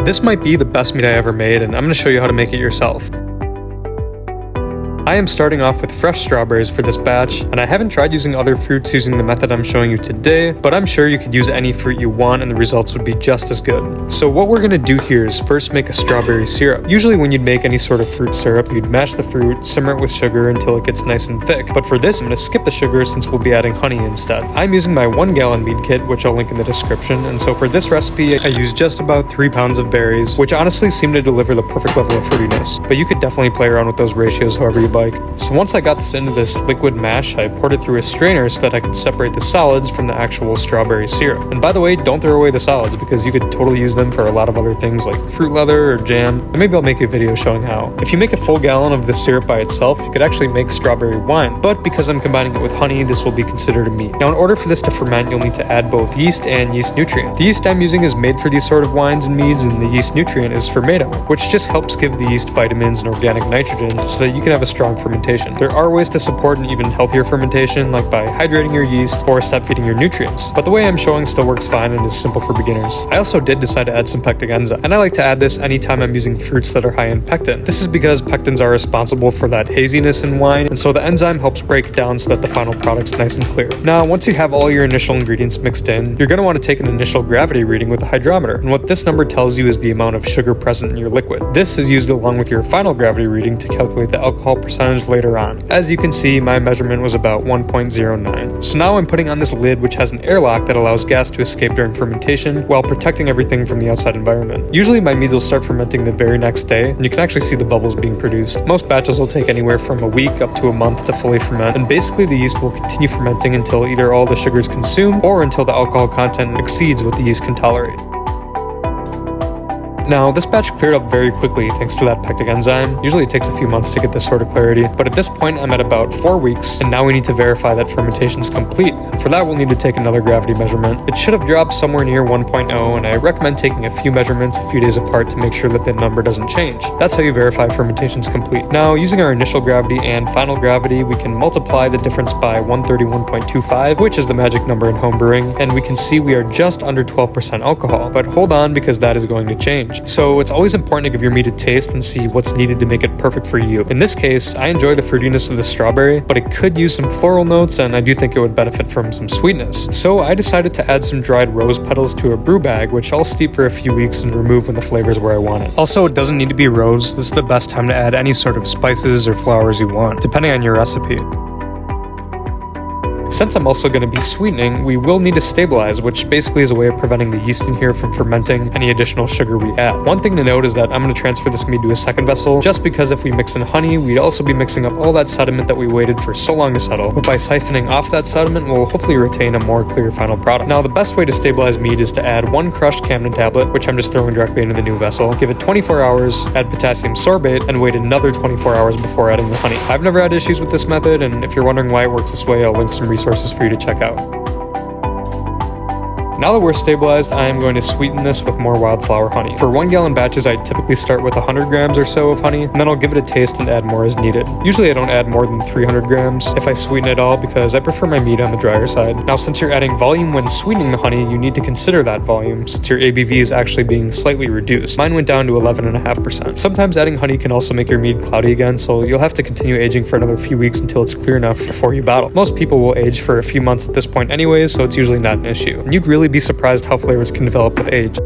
This might be the best mead I ever made, and I'm going to show you how to make it yourself. I am starting off with fresh strawberries for this batch, and I haven't tried using other fruits using the method I'm showing you today, but I'm sure you could use any fruit you want and the results would be just as good. So what we're going to do here is first make a strawberry syrup. Usually when you'd make any sort of fruit syrup, you'd mash the fruit, simmer it with sugar until it gets nice and thick, but for this I'm going to skip the sugar since we'll be adding honey instead. I'm using my 1 gallon mead kit, which I'll link in the description, and so for this recipe I used just about 3 pounds of berries, which honestly seem to deliver the perfect level of fruitiness, but you could definitely play around with those ratios however you'd like. So once I got this into this liquid mash, I poured it through a strainer so that I could separate the solids from the actual strawberry syrup. And by the way, don't throw away the solids because you could totally use them for a lot of other things like fruit leather or jam, and maybe I'll make a video showing how. If you make a full gallon of this syrup by itself, you could actually make strawberry wine, but because I'm combining it with honey, this will be considered a mead. Now in order for this to ferment, you'll need to add both yeast and yeast nutrient. The yeast I'm using is made for these sort of wines and meads, and the yeast nutrient is Fermaid-O, which just helps give the yeast vitamins and organic nitrogen so that you can have a strong fermentation. There are ways to support an even healthier fermentation, like by hydrating your yeast or step feeding your nutrients, but the way I'm showing still works fine and is simple for beginners. I also did decide to add some pectic enzyme, and I like to add this anytime I'm using fruits that are high in pectin. This is because pectins are responsible for that haziness in wine, and so the enzyme helps break it down so that the final product's nice and clear. Now, once you have all your initial ingredients mixed in, you're going to want to take an initial gravity reading with a hydrometer, and what this number tells you is the amount of sugar present in your liquid. This is used along with your final gravity reading to calculate the alcohol percentage later on. As you can see, my measurement was about 1.09. So now I'm putting on this lid which has an airlock that allows gas to escape during fermentation while protecting everything from the outside environment. Usually my meads will start fermenting the very next day, and you can actually see the bubbles being produced. Most batches will take anywhere from a week up to a month to fully ferment, and basically the yeast will continue fermenting until either all the sugar is consumed or until the alcohol content exceeds what the yeast can tolerate. Now, this batch cleared up very quickly thanks to that pectic enzyme. Usually it takes a few months to get this sort of clarity, but at this point I'm at about 4 weeks, and now we need to verify that fermentation is complete. And for that we'll need to take another gravity measurement. It should have dropped somewhere near 1.0, and I recommend taking a few measurements a few days apart to make sure that the number doesn't change. That's how you verify fermentation is complete. Now, using our initial gravity and final gravity, we can multiply the difference by 131.25, which is the magic number in home brewing, and we can see we are just under 12% alcohol. But hold on, because that is going to change. So it's always important to give your mead a taste and see what's needed to make it perfect for you. In this case, I enjoy the fruitiness of the strawberry, but it could use some floral notes, and I do think it would benefit from some sweetness. So I decided to add some dried rose petals to a brew bag, which I'll steep for a few weeks and remove when the flavor is where I want it. Also, it doesn't need to be rose. This is the best time to add any sort of spices or flowers you want, depending on your recipe. Since I'm also going to be sweetening, we will need to stabilize, which basically is a way of preventing the yeast in here from fermenting any additional sugar we add. One thing to note is that I'm going to transfer this mead to a second vessel, just because if we mix in honey, we'd also be mixing up all that sediment that we waited for so long to settle, but by siphoning off that sediment, we'll hopefully retain a more clear final product. Now, the best way to stabilize mead is to add 1 crushed campden tablet, which I'm just throwing directly into the new vessel, give it 24 hours, add potassium sorbate, and wait another 24 hours before adding the honey. I've never had issues with this method, and if you're wondering why it works this way, I'll link some resources for you to check out. Now that we're stabilized, I am going to sweeten this with more wildflower honey. For 1 gallon batches, I typically start with 100 grams or so of honey, and then I'll give it a taste and add more as needed. Usually I don't add more than 300 grams if I sweeten it all, because I prefer my mead on the drier side. Now, since you're adding volume when sweetening the honey, you need to consider that volume, since your ABV is actually being slightly reduced. Mine went down to 11.5%. Sometimes adding honey can also make your mead cloudy again, so you'll have to continue aging for another few weeks until it's clear enough before you bottle. Most people will age for a few months at this point anyways, so it's usually not an issue. And you'd really be surprised how flavors can develop with age.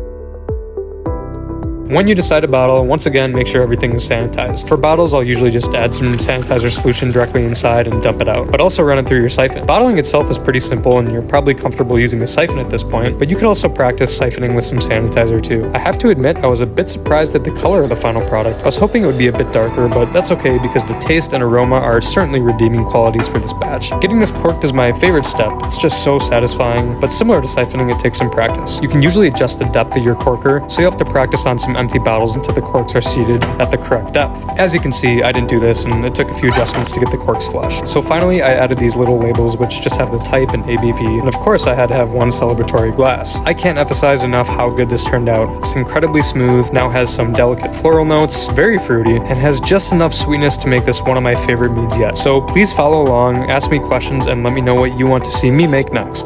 When you decide to bottle, once again, make sure everything is sanitized. For bottles, I'll usually just add some sanitizer solution directly inside and dump it out, but also run it through your siphon. Bottling itself is pretty simple, and you're probably comfortable using the siphon at this point, but you can also practice siphoning with some sanitizer too. I have to admit, I was a bit surprised at the color of the final product. I was hoping it would be a bit darker, but that's okay because the taste and aroma are certainly redeeming qualities for this batch. Getting this corked is my favorite step. It's just so satisfying, but similar to siphoning, it takes some practice. You can usually adjust the depth of your corker, so you have to practice on some empty bottles until the corks are seated at the correct depth. As you can see, I didn't do this, and it took a few adjustments to get the corks flush. So finally, I added these little labels which just have the type and ABV, and of course I had to have one celebratory glass. I can't emphasize enough how good this turned out. It's incredibly smooth, now has some delicate floral notes, very fruity, and has just enough sweetness to make this one of my favorite meads yet. So please follow along, ask me questions, and let me know what you want to see me make next.